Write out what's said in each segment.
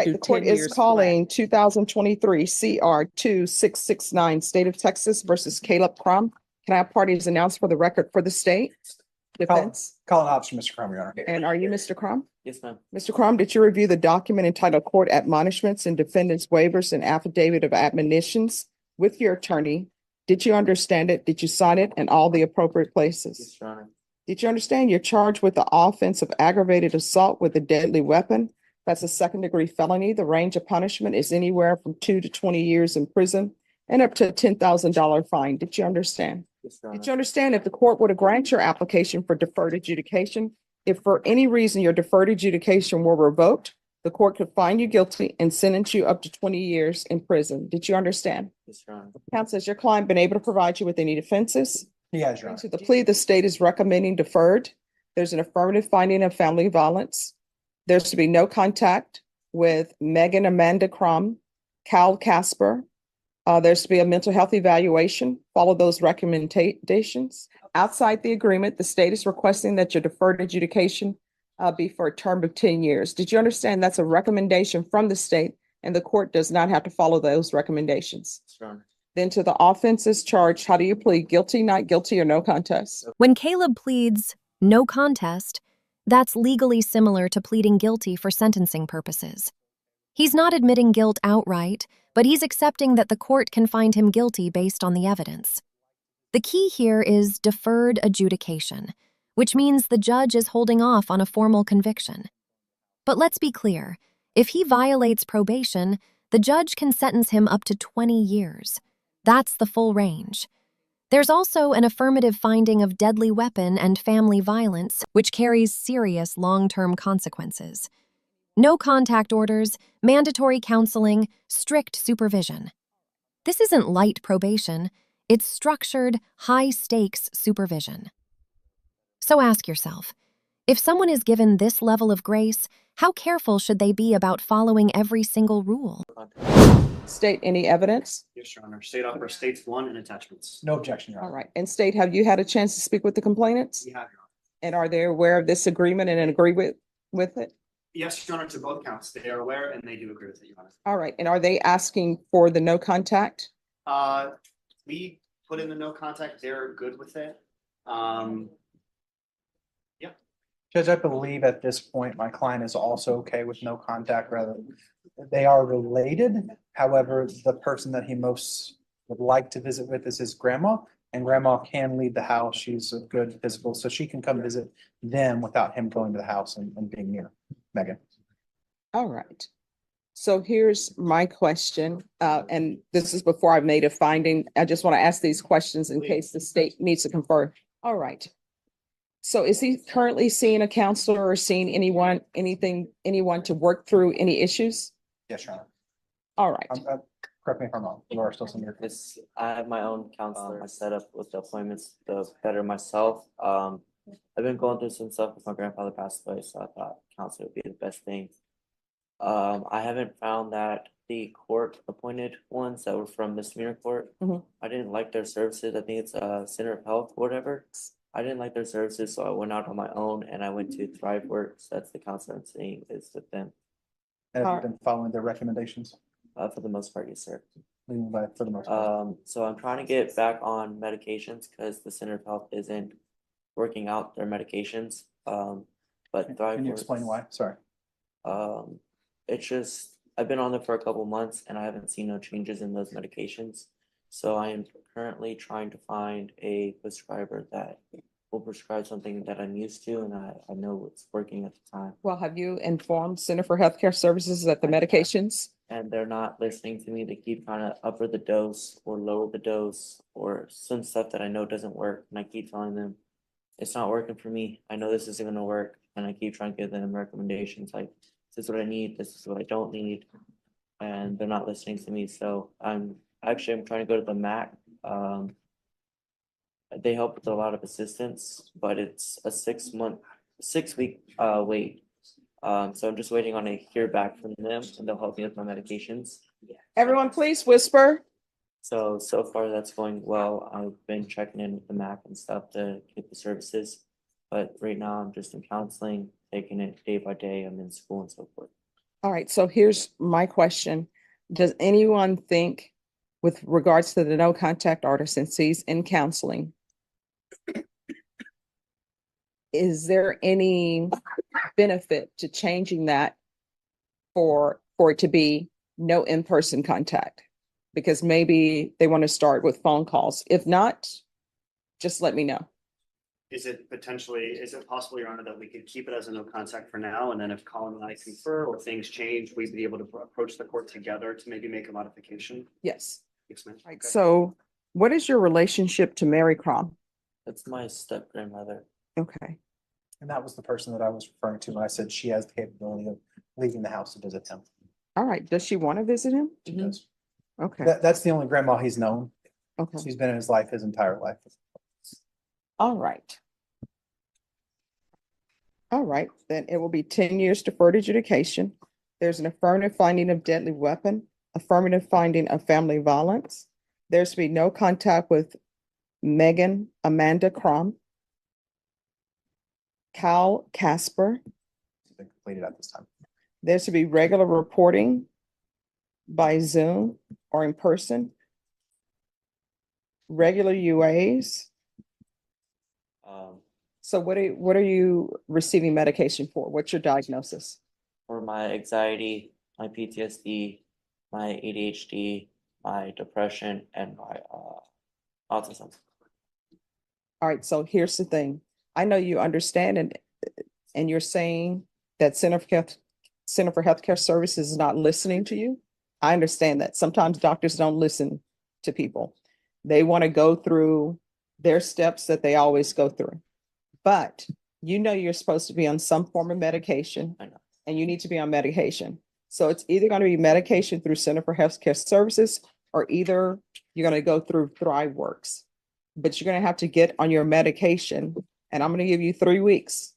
The court is calling 2023 CR 2669, State of Texas versus Caleb Crum. Can I have parties announced for the record for the state? Defense. Colin Hobbs, Mr. Crum, Your Honor. And are you Mr. Crum? Yes, ma'am. Mr. Crum, did you review the document entitled Court Admonishments and Defendant's Waivers and Affidavit of Admonitions with your attorney? Did you understand it? Did you sign it in all the appropriate places? Yes, Your Honor. Did you understand you're charged with the offense of aggravated assault with a deadly weapon? That's a second-degree felony. The range of punishment is anywhere from 2 to 20 years in prison and up to a $10,000 fine. Did you understand? Yes, Your Honor. Did you understand if the court were to grant your application for deferred adjudication, if for any reason your deferred adjudication were revoked, the court could find you guilty and sentence you up to 20 years in prison? Did you understand? Yes, Your Honor. Counsel, has your client been able to provide you with any defenses? He has, Your Honor. To the plea, the state is recommending deferred. There's an affirmative finding of family violence. There's to be no contact with Megan Amanda Crum, Cal Casper. There's to be a mental health evaluation. Follow those recommendations. Outside the agreement, the state is requesting that your deferred adjudication be for a term of 10 years. Did you understand that's a recommendation from the state and the court does not have to follow those recommendations? Yes, Your Honor. Then to the offenses charged, how do you plead? Guilty, not guilty, or no contest? When Caleb pleads no contest, that's legally similar to pleading guilty for sentencing purposes. He's not admitting guilt outright, but he's accepting that the court can find him guilty based on the evidence. The key here is deferred adjudication, which means the judge is holding off on a formal conviction. But let's be clear, if he violates probation, the judge can sentence him up to 20 years. That's the full range. There's also an affirmative finding of deadly weapon and family violence, which carries serious long-term consequences. No contact orders, mandatory counseling, strict supervision. This isn't light probation, it's structured, high-stakes supervision. So ask yourself, if someone is given this level of grace, how careful should they be about following every single rule? State, any evidence? Yes, Your Honor. State offer states 1 and attachments. No objection, Your All Honor. right. And state, have you had a chance to speak with the complainants? We have, Your Honor. And are they aware of this agreement and agree with it? Yes, Your Honor, to both counts. They are aware and they do agree with it, Your Honor. All right. And are they asking for the no contact? We put in the no contact. They're good with it. Judge, I believe at this point, my client is also okay with no contact, rather. They are related. However, the person that he most would like to visit with is his grandma, and grandma can leave the house. She's a good physical, so she can come visit them without him going to the house and being near Megan. All right. So here's my question, and this is before I've made a finding. I just want to ask these questions in case the state needs to confer. All right. So is he currently seeing a counselor or seeing anyone to work through any issues? Yes, Your Honor. All right. Correct me if I'm wrong. Laura, still some here. I have my own counselor I set up with the appointments to better myself. I've been going through some stuff with my grandfather passed away, so I thought counselor would be the best thing. I haven't found that the court appointed ones that were from misdemeanor court. I didn't like their services. I think it's Center of Health or whatever. I didn't like their services, so I went out on my own and I went to Thrive Works. That's the counselor I'm seeing is with them. Have you been following their recommendations? For the most part, yes, sir. For the most part. So I'm trying to get back on medications because the Center of Health isn't working out their medications. But Thrive Can you Works, explain why? Sorry. it's just I've been on there for a couple months and I haven't seen no changes in those medications. So I am currently trying to find a prescriber that will prescribe something that I'm used to and I know it's working at the time. Well, have you informed Center for Healthcare Services that the medications? And they're not listening to me. They keep trying to upper the dose or lower the dose or some stuff that I know doesn't work. And I keep telling them it's not working for me. I know this isn't going to work. And I keep trying to give them recommendations like, this is what I need. This is what I don't need. And they're not listening to me. So I'm trying to go to the MAC. They help with a lot of assistance, but it's a 6 week wait. So I'm just waiting on to hear back from them and they'll help me with my medications. Everyone, please whisper. So far that's going well. I've been checking in with the MAC and stuff to get the services. But right now I'm just in counseling, taking it day by day. I'm in school and so forth. All right, so here's my question. Does anyone think, with regards to the no contact order, since he's in counseling, is there any benefit to changing that for it to be no in-person contact? Because maybe they want to start with phone calls. If not, just let me know. Is it possible, Your Honor, that we could keep it as a no contact for now, and then if Colin and I confer or things change, we'd be able to approach the court together to maybe make a modification? Yes. Yes, ma'am. Right. Okay. So what is your relationship to Mary Crom? That's my step grandmother. Okay. And that was the person that I was referring to when I said she has the capability of leaving the house to visit him. All right. Does she want to visit him? She does. Okay. That's the only grandma he's known. Okay. She's been in his life his entire life. All right. All right, then it will be 10 years deferred adjudication. There's an affirmative finding of deadly weapon, affirmative finding of family violence. There's to be no contact with Megan Amanda Crom, Cal Casper. Been completed at this time. There's to be regular reporting by Zoom or in person. Regular UAs. So what are you receiving medication for? What's your diagnosis? For my anxiety, my PTSD, my ADHD, my depression, and my autism. All right, so here's the thing. I know you understand and you're saying that Center for Healthcare Services is not listening to you. I understand that. Sometimes doctors don't listen to people. They want to go through their steps that they always go through. But you know you're supposed to be on some form of medication. I know. And you need to be on medication. So it's either going to be medication through Center for Healthcare Services, or either you're going to go through ThriveWorks. But you're going to have to get on your medication, and I'm going to give you 3 weeks.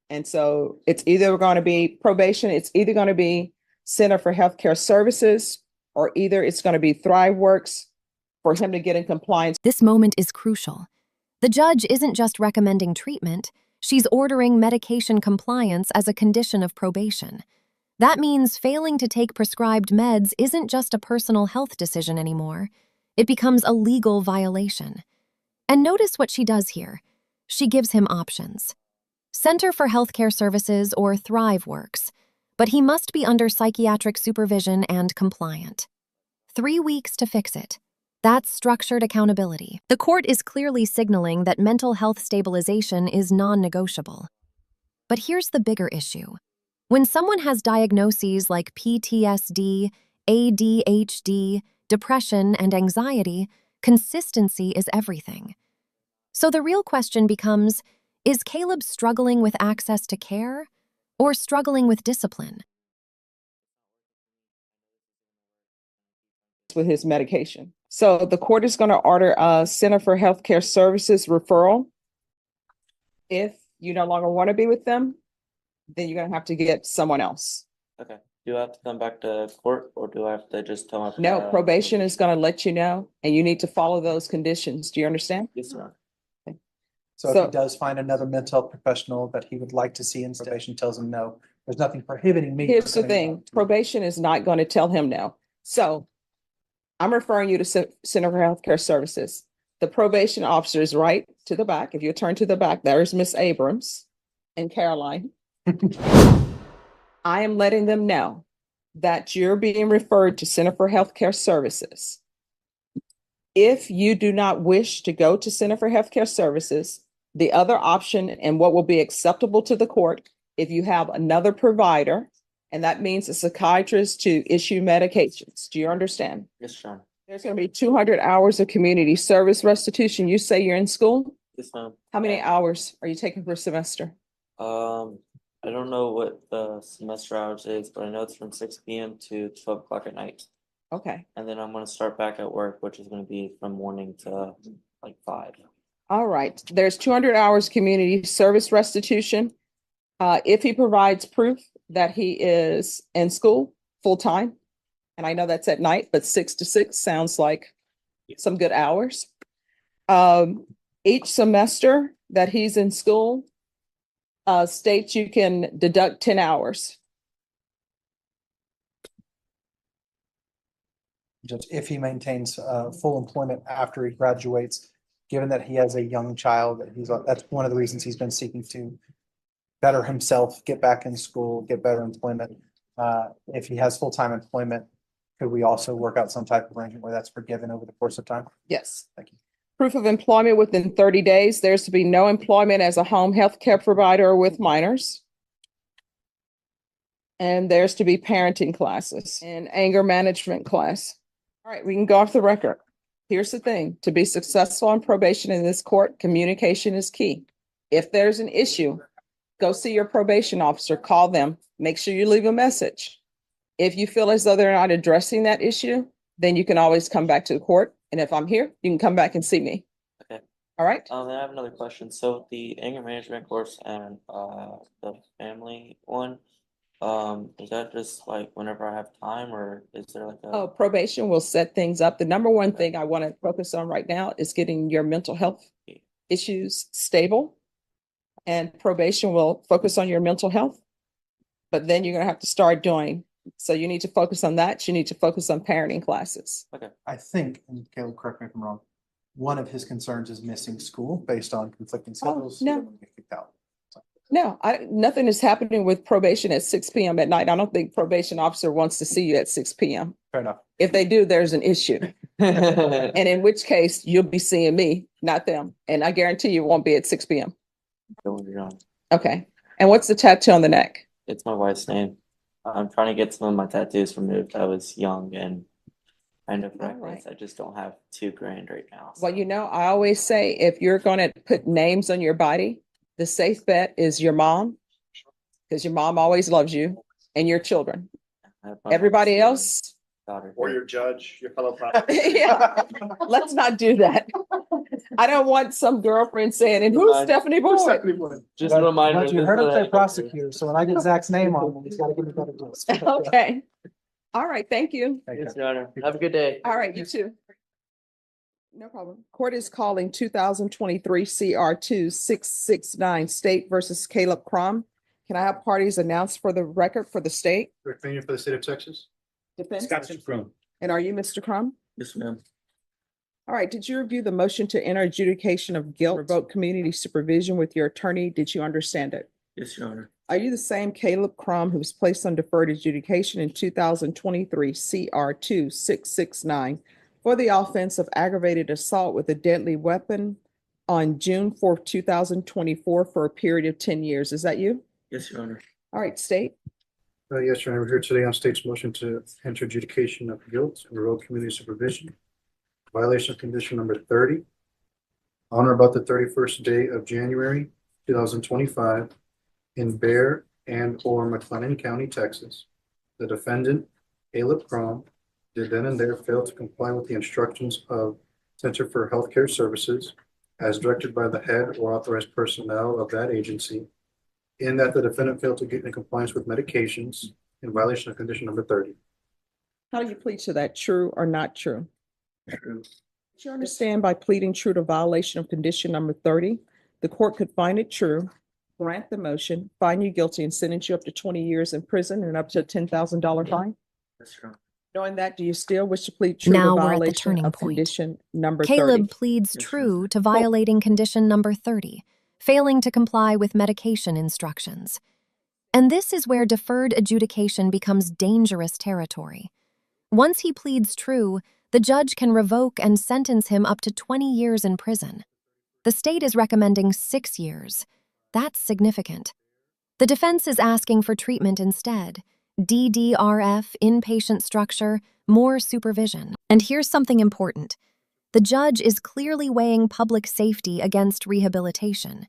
And so it's either going to be probation, it's either going to be Center for Healthcare Services, or either it's going to be ThriveWorks for him to get in compliance. This moment is crucial. The judge isn't just recommending treatment, she's ordering medication compliance as a condition of probation. That means failing to take prescribed meds isn't just a personal health decision anymore. It becomes a legal violation. And notice what she does here. She gives him options. Center for Healthcare Services or ThriveWorks, but he must be under psychiatric supervision and compliant. 3 weeks to fix it. That's structured accountability. The court is clearly signaling that mental health stabilization is non-negotiable. But here's the bigger issue. When someone has diagnoses like PTSD, ADHD, depression, and anxiety, consistency is everything. So the real question becomes, is Caleb struggling with access to care or struggling with discipline? With his medication. So the court is going to order a Center for Healthcare Services referral. If you no longer want to be with them, then you're going to have to get someone else. Okay. Do I have to come back to court, or do I have to just tell my No, probation is going to let you know, and you need to follow those conditions. Do you understand? Yes, sir. So if So- he does find another mental health professional that he would like to see in probation, tells him no, there's nothing prohibiting me. Here's from the coming thing, probation is not going to tell him no. So I'm referring you to Center for Healthcare Services. The probation officer is right to the back. If you turn to the back, there's Miss Abrams and Caroline. I am letting them know that you're being referred to Center for Healthcare Services. If you do not wish to go to Center for Healthcare Services, the other option and what will be acceptable to the court, if you have another provider, and that means a psychiatrist to issue medications. Do you understand? Yes, sir. There's going to be 200 hours of community service restitution. You say you're in school? Yes, ma'am. How many hours are you taking per semester? I don't know what the semester hours is, but I know it's from 6 p.m. to 12 o'clock at night. Okay. And then I'm gonna start back at work, which is gonna be from morning to like 5. All right. There's 200 hours community service restitution. If he provides proof that he is in school full-time, and I know that's at night, but 6 to 6 sounds like some good hours. Each semester that he's in school, states you can deduct 10 hours. Just if he maintains full employment after he graduates, given that he has a young child, that's one of the reasons he's been seeking to better himself, get back in school, get better employment. If he has full-time employment, could we also work out some type of arrangement where that's forgiven over the course of time? Yes. Thank you. Proof of employment within 30 days. There's to be no employment as a home health care provider or with minors. And there's to be parenting classes and anger management class. All right, we can go off the record. Here's the thing, to be successful on probation in this court, communication is key. If there's an issue, go see your probation officer, call them, make sure you leave a message. If you feel as though they're not addressing that issue, then you can always come back to the court. And if I'm here, you can come back and see me. Okay. All right? And I have another question. So the anger management course and the family one, is that just like whenever I have time, or is there like Oh, a? probation will set things up. The number one thing I want to focus on right now is getting your mental health issues stable. And probation will focus on your mental health. But then you're going to have to start doing, so you need to focus on that. You need to focus on parenting classes. I think, and Caleb, correct me if I'm wrong, one of his concerns is missing school based on conflicting schedules. no. He doesn't get kicked out. No, nothing is happening with probation at 6 p.m. at night. I don't think probation officer wants to see you at 6 p.m. Fair enough. If they do, there's an issue. And in which case you'll be seeing me, not them. And I guarantee you it won't be at 6 p.m. Okay. And what's the tattoo on the neck? It's my wife's name. I'm trying to get some of my tattoos removed. I was young and kind of reckless. I just don't have $2,000 right now. Well, you know, I always say if you're going to put names on your body, the safe bet is your mom, because your mom always loves you, and your children. Everybody else. Daughter. Or your judge, your fellow prosecutor. Yeah, let's not do that. I don't want some girlfriend saying, and who's Stephanie Boyd? Just a reminder. But you heard him say prosecutor, so when I get Zach's name on him, he's got to give me better deals. Okay. All right, thank you. Yes, Your Honor. Have a good day. All right, you too. No problem. Court is calling 2023 CR 2669 State versus Caleb Crum. Can I have parties announced for the record for the state? Opinion for the state of Texas. Defense? Courtroom. And are you Mr. Crum? Yes, ma'am. All right, did you review the motion to enter adjudication of guilt, revoke community supervision with your attorney? Did you understand it? Yes, Your Honor. Are you the same Caleb Crum who was placed on deferred adjudication in 2023 CR 2669 for the offense of aggravated assault with a deadly weapon on June 4th, 2024 for a period of 10 years? Is that you? Yes, Your Honor. All right, state. Yes, Your Honor, we're here today on state's motion to enter adjudication of guilt and revoke community supervision. Violation of condition number 30. On or about the 31st day of January 2025 in Bear and or McLennan County, Texas, the defendant, Caleb Crum, did then and there fail to comply with the instructions of Center for Healthcare Services as directed by the head or authorized personnel of that agency, in that the defendant failed to get in compliance with medications in violation of condition number 30. How do you plead to that? True or not true? True. Do you understand by pleading true to violation of condition number 30, the court could find it true, grant the motion, find you guilty, and sentence you up to 20 years in prison and up to a $10,000 fine? Yes, Your Honor. Knowing that, do you still wish to plead true Now to we're at the violation turning of point. condition number 30? Caleb pleads Yes, true to violating condition number 30, failing to comply with medication instructions. And this is where deferred adjudication becomes dangerous territory. Once he pleads true, the judge can revoke and sentence him up to 20 years in prison. The state is recommending 6 years. That's significant. The defense is asking for treatment instead. DDRF, inpatient structure, more supervision. And here's something important. The judge is clearly weighing public safety against rehabilitation.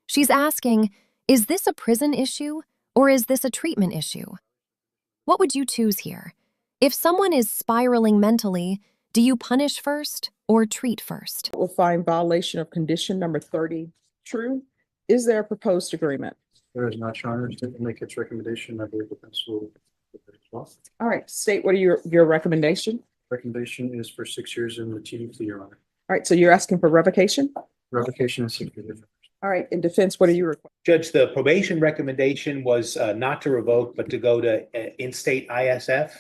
She's asking, is this a prison issue or is this a treatment issue? What would you choose here? If someone is spiraling mentally, do you punish first or treat first? We'll find violation of condition number 30 true. Is there a proposed agreement? There is not, Your Honor. To make its recommendation, I believe the defense will. As well. All right, state, what are your recommendation? Recommendation is for 6 years in the TDP, Your Honor. All right, so you're asking for revocation? Revocation is 6 years. All right, in defense, what are you requesting? Judge, the probation recommendation was not to revoke, but to go to in-state ISF.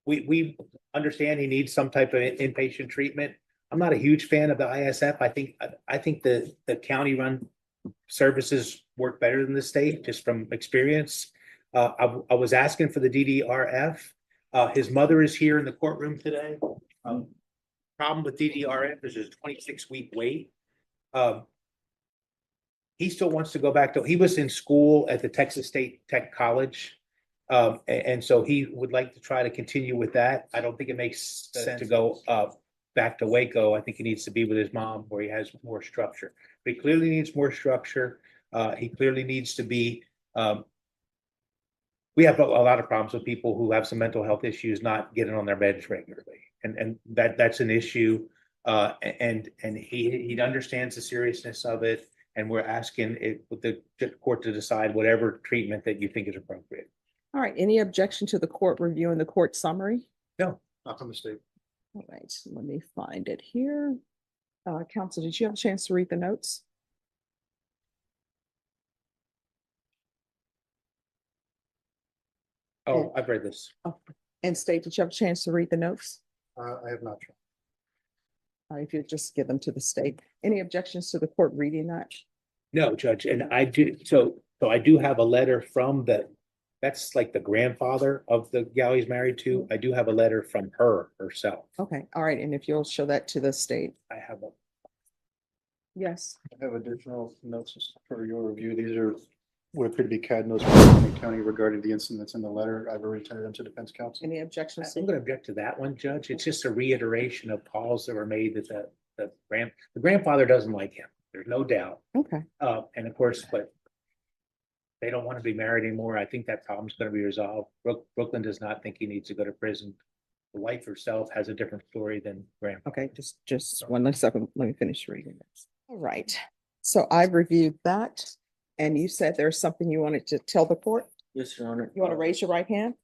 we understand he needs some type of inpatient treatment. I'm not a huge fan of the ISF. I think the county-run services work better than the state, just from experience. I was asking for the DDRF. His mother is here in the courtroom today. Problem with DDRF is there's a 26-week wait. He still wants to go back to, he was in school at the Texas State Tech College. And so he would like to try to continue with that. I don't think it makes sense to go back to Waco. I think he needs to be with his mom where he has more structure. But he clearly needs more structure. He clearly needs to be, we have a lot of problems with people who have some mental health issues not getting on their beds regularly. And that's an issue. And he understands the seriousness of it. And we're asking it with the court to decide whatever treatment that you think is appropriate. All right, any objection to the court reviewing the court summary? Not from the state. All right, let me find it here. Counsel, did you have a chance to read the notes? Oh, I've read this. And State, did you have a chance to read the notes? I have not. If you just give them to the state. Any objections to the court reading that? No, Judge, and I do, so I do have a letter from that's like the grandfather of the gal he's married to. I do have a letter from her herself. Okay, all right, and if you'll show that to the state. I have a, Yes. I have additional notes for your review. These are what appear to be CAD notes from the county regarding the incident that's in the letter. I've already turned it into defense counsel. Any objections? I'm gonna object to that one, Judge. It's just a reiteration of calls that were made that the grandfather doesn't like him. There's no doubt. Okay, And of course, but they don't want to be married anymore. I think that problem's gonna be resolved. Brooklyn does not think he needs to go to prison. The wife herself has a different story than grandpa. okay, just one second. Let me finish reading this. All right, so I've reviewed that, and you said there's something you wanted to tell the court? Yes, Your Honor. You want to raise your right hand?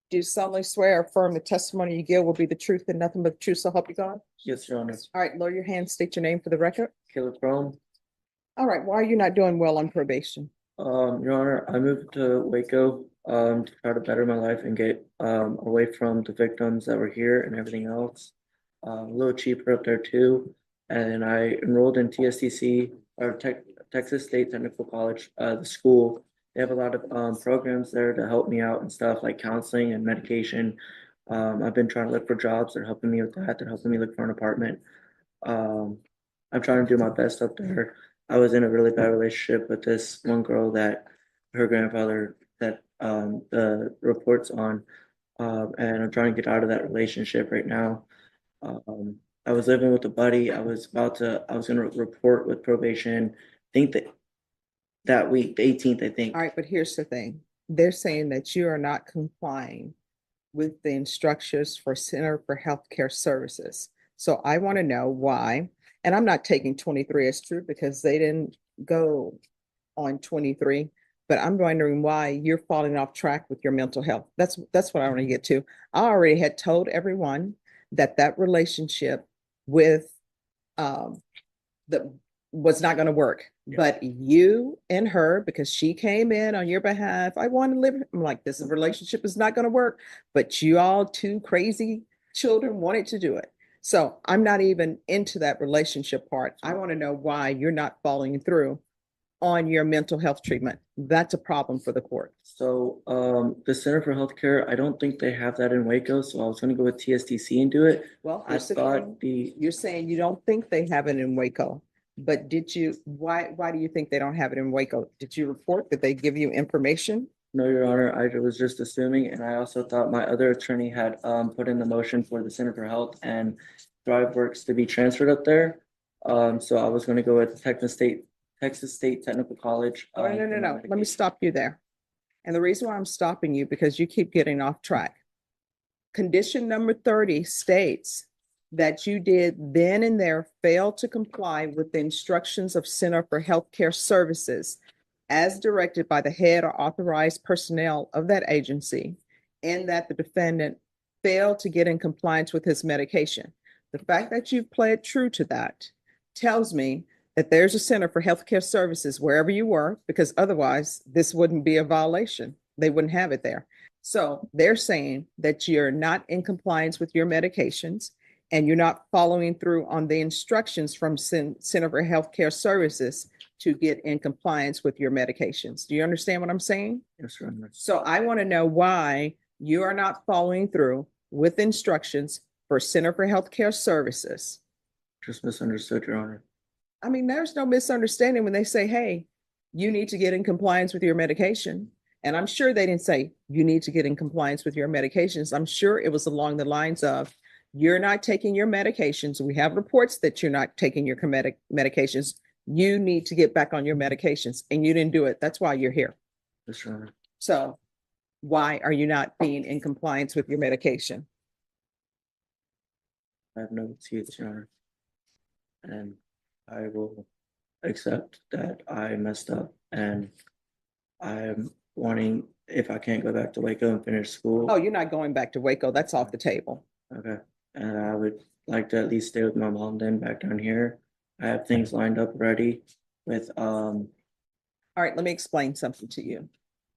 Do you solemnly swear or affirm the testimony you give will be the truth and nothing but the truth, so help you God? Yes, Your Honor. All right, lower your hand, state your name for the record. Caleb Rome. All right, why are you not doing well on probation? Your Honor, I moved to Waco to try to better my life and get away from the victims that were here and everything else. A little cheaper up there too. And I enrolled in TSTC or Texas State Technical College, the school. They have a lot of programs there to help me out and stuff like counseling and medication. I've been trying to look for jobs. They're helping me with that. They're helping me look for an apartment. I'm trying to do my best up there. I was in a really bad relationship with this one girl that her grandfather that the reports on, and I'm trying to get out of that relationship right now. I was living with a buddy. I was gonna report with probation. I think that week, the 18th, I think. All right, but here's the thing. They're saying that you are not complying with the instructions for Center for Healthcare Services. So I want to know why, and I'm not taking 23 as true because they didn't go on 23, but I'm wondering why you're falling off track with your mental health. That's what I want to get to. I already had told everyone that relationship with the was not going to work. Yeah. But you and her, because she came in on your behalf, I want to live. I'm like, this relationship is not going to work. But you all two crazy children wanted to do it. So I'm not even into that relationship part. I want to know why you're not following through on your mental health treatment. That's a problem for the court. So the Center for Healthcare, I don't think they have that in Waco. So I was gonna go with TSTC and do it. Well, I thought you're saying you don't think they have it in Waco, but why do you think they don't have it in Waco? Did you report that they give you information? No, Your Honor, I was just assuming, and I also thought my other attorney had put in the motion for the Center for Health and ThriveWorks to be transferred up there. So I was gonna go with Texas State Technical College. Oh, no. Let me stop you there. And the reason why I'm stopping you, because you keep getting off track. Condition number 30 states that you did then and there fail to comply with the instructions of Center for Healthcare Services as directed by the head or authorized personnel of that agency, and that the defendant failed to get in compliance with his medication. The fact that you've played true to that tells me that there's a Center for Healthcare Services wherever you were, because otherwise this wouldn't be a violation. They wouldn't have it there. So they're saying that you're not in compliance with your medications and you're not following through on the instructions from Center for Healthcare Services to get in compliance with your medications. Do you understand what I'm saying? Yes, Your Honor. So I want to know why you are not following through with instructions for Center for Healthcare Services. Just misunderstood, Your Honor. I mean, there's no misunderstanding when they say, hey, you need to get in compliance with your medication. And I'm sure they didn't say you need to get in compliance with your medications. I'm sure it was along the lines of you're not taking your medications. We have reports that you're not taking your medications. You need to get back on your medications and you didn't do it. That's why you're here. Yes, Your Honor. So why are you not being in compliance with your medication? I have no excuse, Your Honor. And I will accept that I messed up and I'm wanting, if I can't go back to Waco and finish school. Oh, you're not going back to Waco. That's off the table. Okay, and I would like to at least stay with my mom then back down here. I have things lined up ready with, All right, let me explain something to you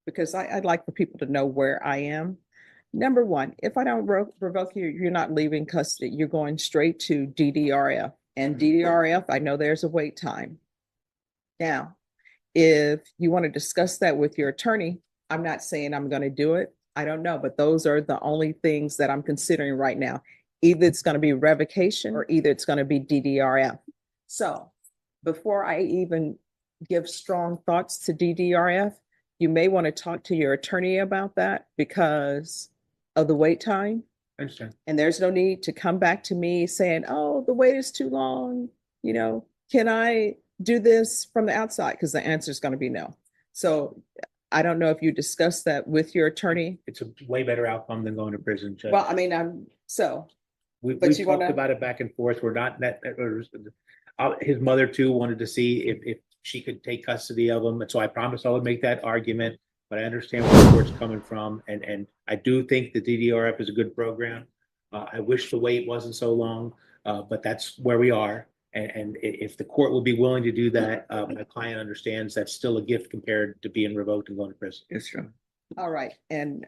because I'd like for people to know where I am. Number one, if I don't revoke you, you're not leaving custody. You're going straight to DDRF. And DDRF, I know there's a wait time. Now, if you want to discuss that with your attorney, I'm not saying I'm going to do it. I don't know, but those are the only things that I'm considering right now. Either it's going to be revocation or either it's going to be DDRF. So before I even give strong thoughts to DDRF, you may want to talk to your attorney about that because of the wait time. I understand. And there's no need to come back to me saying, oh, the wait is too long. You know, can I do this from the outside? Because the answer is going to be no. So I don't know if you discussed that with your attorney. It's a way better outcome than going to prison, Judge. Well, I mean, We've but you talked wanna- about it back and forth. We're not his mother too wanted to see if she could take custody of him. And so I promised I would make that argument, but I understand where the court's coming from. And I do think the DDRF is a good program. I wish the wait wasn't so long, but that's where we are. And if the court would be willing to do that, my client understands that's still a gift compared to being revoked and going to prison. yes, Your Honor. all right. And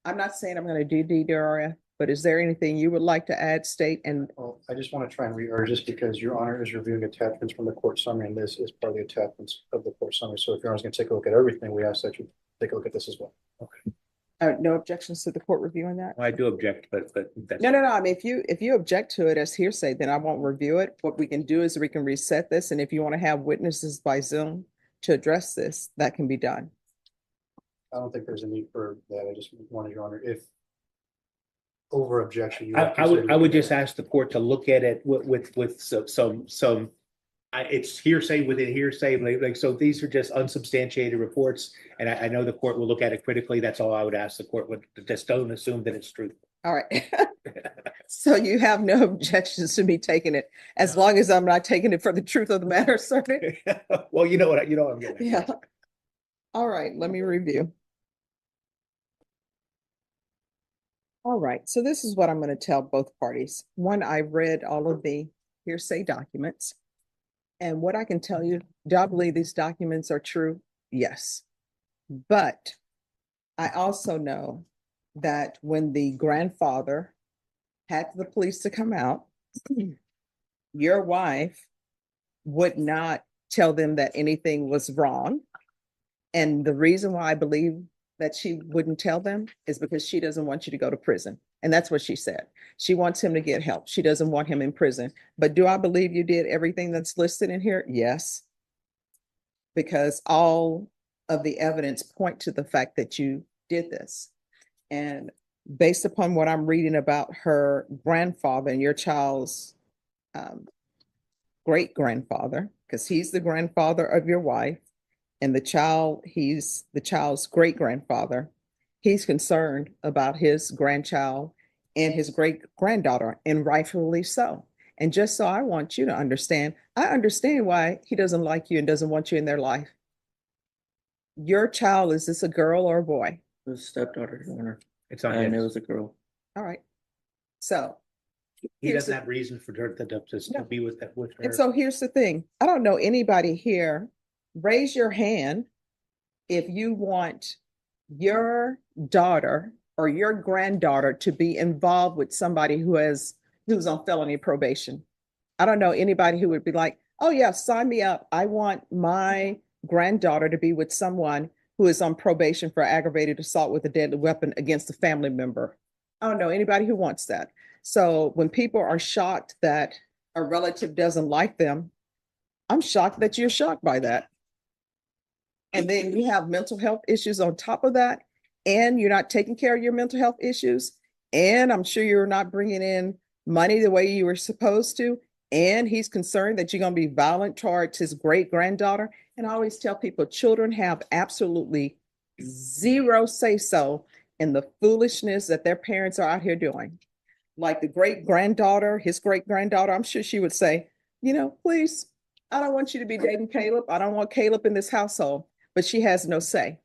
I'm not saying I'm going to do DDRF, but is there anything you would like to add, state? And Well, I just want to try and re-urge this because Your Honor is reviewing attachments from the court summary, and this is part of the attachments of the court summary. So if Your Honor's going to take a look at everything, we ask that you take a look at this as well. no objections to the court reviewing that? I do object, but that's. No. I mean, if you object to it as hearsay, then I won't review it. What we can do is we can reset this. And if you want to have witnesses by Zoom to address this, that can be done. I don't think there's a need for that. I just wanted, Your Honor, if over objection. you I would just ask the court to look at it with some, it's hearsay within hearsay, like, so these are just unsubstantiated reports. And I know the court will look at it critically. That's all I would ask the court, would just don't assume that it's true. All right. So you have no objections to me taking it as long as I'm not taking it for the truth of the matter, sir? Well, you know what I'm getting at. Yeah. All right, let me review. All right, so this is what I'm going to tell both parties. One, I read all of the hearsay documents. And what I can tell you, do I believe these documents are true? Yes. But I also know that when the grandfather had the police to come out, your wife would not tell them that anything was wrong. And the reason why I believe that she wouldn't tell them is because she doesn't want you to go to prison. And that's what she said. She wants him to get help. She doesn't want him in prison. But do I believe you did everything that's listed in here? Yes. Because all of the evidence point to the fact that you did this. And based upon what I'm reading about her grandfather and your child's great grandfather, because he's the grandfather of your wife, and he's the child's great grandfather. He's concerned about his grandchild and his great granddaughter, and rightfully so. And just so I want you to understand, I understand why he doesn't like you and doesn't want you in their life. Your child, is this a girl or a boy? It was stepdaughter, Your Honor. It's on And it him. was a girl. All right. So He doesn't have reason for her to No. be with her. And so here's the thing. I don't know anybody here. Raise your hand if you want your daughter or your granddaughter to be involved with somebody who's on felony probation. I don't know anybody who would be like, oh yeah, sign me up. I want my granddaughter to be with someone who is on probation for aggravated assault with a deadly weapon against a family member. I don't know anybody who wants that. So when people are shocked that a relative doesn't like them, I'm shocked that you're shocked by that. And then you have mental health issues on top of that, and you're not taking care of your mental health issues. And I'm sure you're not bringing in money the way you were supposed to. And he's concerned that you're going to be violent towards his great granddaughter. And I always tell people children have absolutely zero say so in the foolishness that their parents are out here doing. Like the great granddaughter, his great granddaughter, I'm sure she would say, you know, please, I don't want you to be dating Caleb. I don't want Caleb in this household, but she has no say.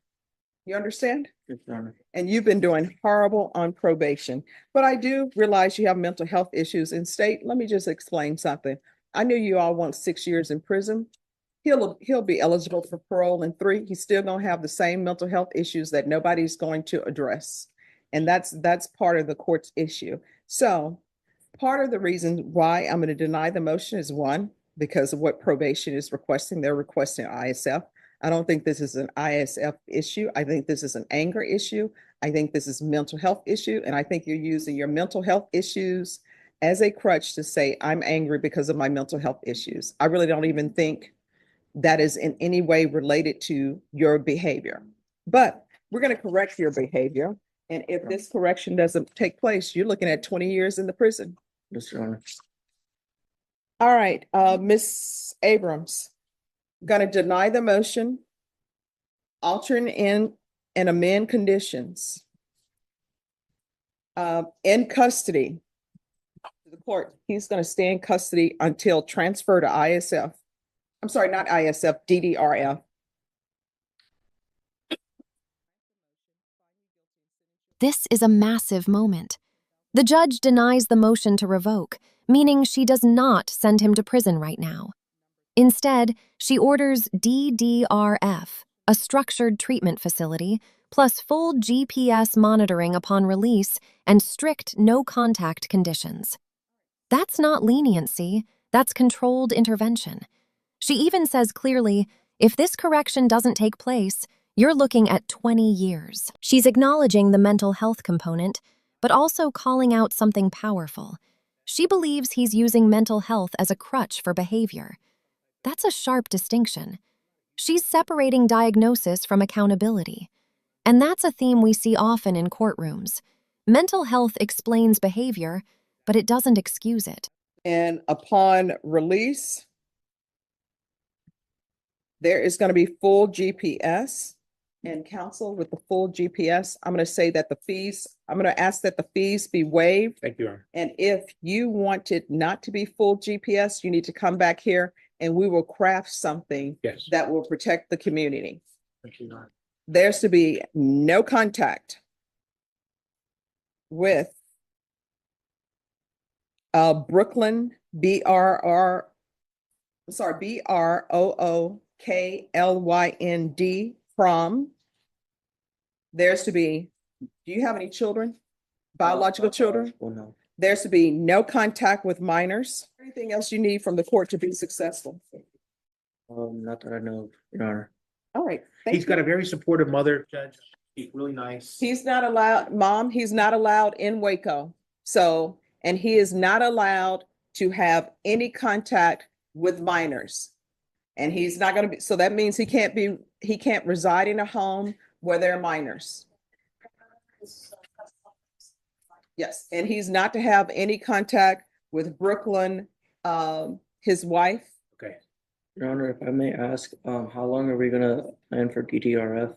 You understand? Yes, Your Honor. And you've been doing horrible on probation. But I do realize you have mental health issues in state. Let me just explain something. I knew you all want 6 years in prison. He'll be eligible for parole in 3. He's still gonna have the same mental health issues that nobody's going to address. And that's part of the court's issue. So part of the reason why I'm going to deny the motion is one, because of what probation is requesting. They're requesting ISF. I don't think this is an ISF issue. I think this is an anger issue. I think this is mental health issue. And I think you're using your mental health issues as a crutch to say, I'm angry because of my mental health issues. I really don't even think that is in any way related to your behavior. But we're going to correct your behavior. And if this correction doesn't take place, you're looking at 20 years in the prison. Yes, Your Honor. All right, Ms. Abrams, gonna deny the motion, alternate in and amend conditions. In custody, the court, he's gonna stay in custody until transfer to ISF. I'm sorry, not ISF, DDRF. This is a massive moment. The judge denies the motion to revoke, meaning she does not send him to prison right now. Instead, she orders DDRF, a structured treatment facility, plus full GPS monitoring upon release and strict no-contact conditions. That's not leniency, that's controlled intervention. She even says clearly, if this correction doesn't take place, you're looking at 20 years. She's acknowledging the mental health component, but also calling out something powerful. She believes he's using mental health as a crutch for behavior. That's a sharp distinction. She's separating diagnosis from accountability. And that's a theme we see often in courtrooms. Mental health explains behavior, but it doesn't excuse it. And upon release, there is going to be full GPS and counsel with the full GPS. I'm going to say that I'm going to ask that the fees be waived. Thank you, Your Honor. And if you want it not to be full GPS, you need to come back here and we will craft something Yes. that will protect the community. Thank you, Your Honor. There's to be no contact with Brooklyn, BROOKLYND prom. There's to be, do you have any children? Biological children? Well, no. There's to be no contact with minors. Anything else you need from the court to be successful? Not that I know of, Your Honor. All right. thank He's you. got a very supportive mother, Judge. He's really nice. He's not allowed, Mom, he's not allowed in Waco. So, and he is not allowed to have any contact with minors. And he's not going to be, so that means he can't reside in a home where there are minors. Yes, and he's not to have any contact with Brooklyn, his wife. Okay. Your Honor, if I may ask, how long are we gonna plan for DDRF?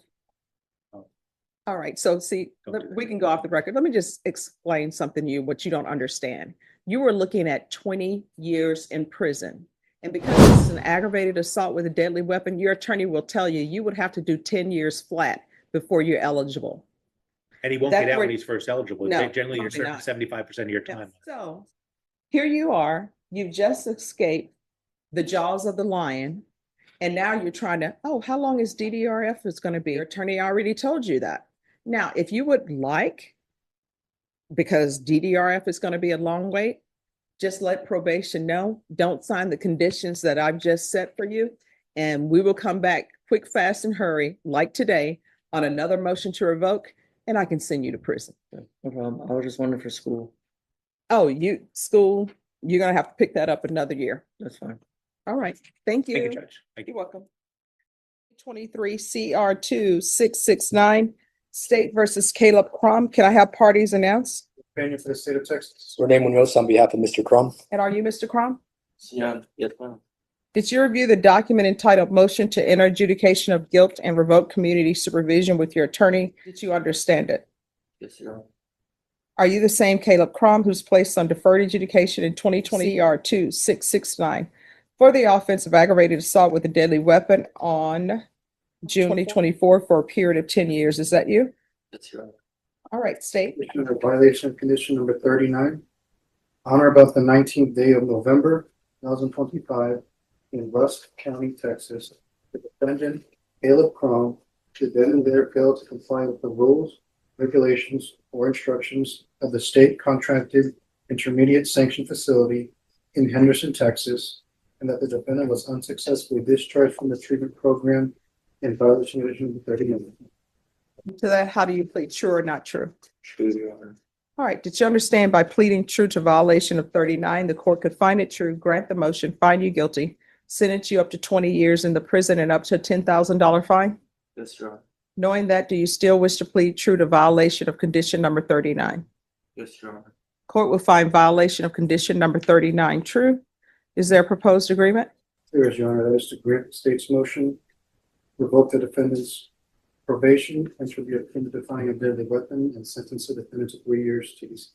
All right, so see, we can go off the record. Let me just explain something to you, what you don't understand. You were looking at 20 years in prison. And because it's an aggravated assault with a deadly weapon, your attorney will tell you, you would have to do 10 years flat before you're eligible. And he won't That's get out where- when he's first eligible. No, Generally, you're probably serving not. 75% of your time. So here you are, you've just escaped the jaws of the lion. And now you're trying to, oh, how long is DDRF is going to be? Your attorney already told you that. Now, if you would like, because DDRF is going to be a long wait, just let probation know. Don't sign the conditions that I've just set for you. And we will come back quick, fast, and hurry, like today, on another motion to revoke, and I can send you to prison. No problem. I was just wondering for school. Oh, school, you're gonna have to pick that up another year. That's fine. All right, thank Thank you, you. Judge. Thank you. You're welcome. 23 CR 2669, State versus Caleb Crum. Can I have parties announced? Opinion for the state of Texas. Renee Munoz on behalf of Mr. Crum. And are you Mr. Crum? Yeah, yes, ma'am. Did you review the document entitled Motion to Enter Adjudication of Guilt and Revoke Community Supervision with your attorney? Did you understand it? Yes, Your Honor. Are you the same Caleb Crum who's placed on deferred adjudication in 2020 CR 2669 for the offense of aggravated assault with a deadly weapon on June 2024 for a period of 10 years? Is that you? Yes, Your Honor. All right, state. Commissioner, violation of condition number 39. On or about the 19th day of November 2025 in Rusk County, Texas, the defendant, Caleb Crum, should then and there fail to comply with the rules, regulations, or instructions of the state contracted intermediate sanction facility in Henderson, Texas, and that the defendant was unsuccessfully discharged from the treatment program in violation of condition number 39. To that, how do you plead, true or not true? True, Your Honor. All right, did you understand by pleading true to violation of 39, the court could find it true, grant the motion, find you guilty, sentence you up to 20 years in the prison and up to a $10,000 fine? Yes, Your Honor. Knowing that, do you still wish to plead true to violation of condition number 39? Yes, Your Honor. Court will find violation of condition number 39 true. Is there a proposed agreement? There is, Your Honor, that is to grant the state's motion, revoke the defendant's probation, enter the offender defining a deadly weapon, and sentence the defendant to 3 years to ease.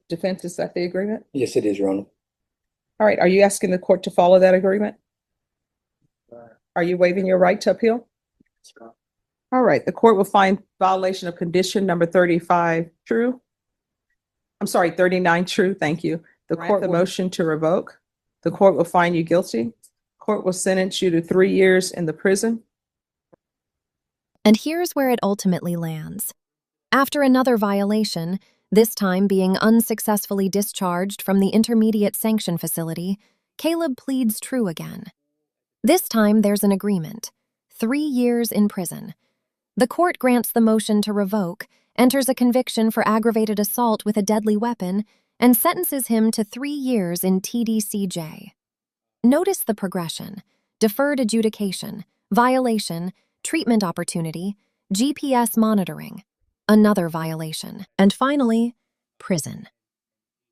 Defense, is that the agreement? Yes, it is, Your Honor. All right, are you asking the court to follow that agreement? Are you waiving your right to appeal? Yes, Your Honor. All right, the court will find violation of condition number 35 true. I'm sorry, 39 true, thank you. The court, the motion to revoke. The court will find you guilty. Court will sentence you to 3 years in the prison. And here's where it ultimately lands. After another violation, this time being unsuccessfully discharged from the intermediate sanction facility, Caleb pleads true again. This time there's an agreement. 3 years in prison. The court grants the motion to revoke, enters a conviction for aggravated assault with a deadly weapon, and sentences him to 3 years in TDCJ. Notice the progression: deferred adjudication, violation, treatment opportunity, GPS monitoring, another violation, and finally, prison.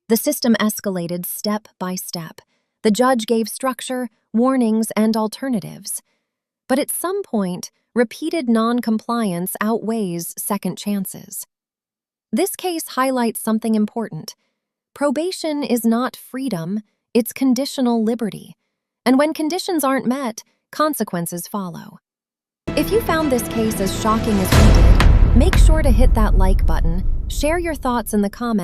The system escalated step by step. The judge gave structure, warnings, and alternatives. But at some point, repeated non-compliance outweighs second chances. This case highlights something important. Probation is not freedom, it's conditional liberty. And when conditions aren't met, consequences follow. If you found this case as shocking as we did, make sure to hit that like button, share your thoughts in the comments,